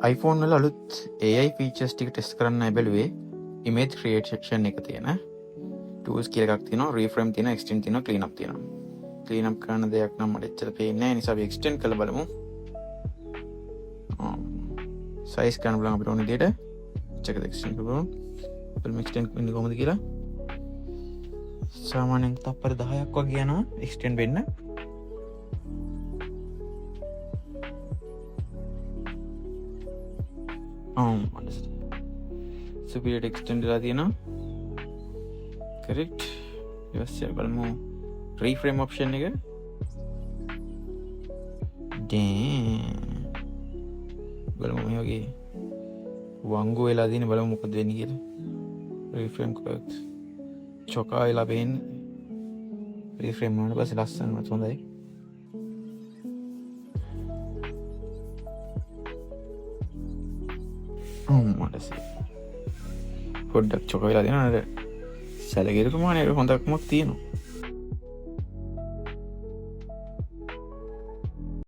iPhone වල අලුත් AI features ටික ටෙස්ට් කරන්න බැලුවේ image creation එක තියෙන tools කියලා එකක් තියෙනවා, reframe තියෙනවා, extend තියෙනවා, clean up තියෙනවා. clean up කරන දෙයක් නම් මට එච්චර පේන්නේ නැහැ. නිසා අපි extend කරලා බලමු. size ගන්න බලමු අපිට ඕන විදිහට. check the extend කරමු. බලමු extend වෙන්නේ කොහොමද කියලා. සාමාන්‍යයෙන් තප්පර 10ක් වගේ යනවා extend වෙන්න. superior extend වෙලා තියෙනවා. correct. ඊපස්සේ බලමු reframe option එක. බලමු මේ වගේ වංගු වෙලා තියෙන බලමු මොකද වෙන්නේ කියලා. reframe කරත් චොකා වෙලා පේන්නේ. reframe වුණාට පස්සේ ලස්සනවත් හොඳයි. පොඩ්ඩක් චොක වෙලා තියෙනවා නේද? සැලකිලි ප්‍රමාණය හොඳක්මක් තියෙනවා.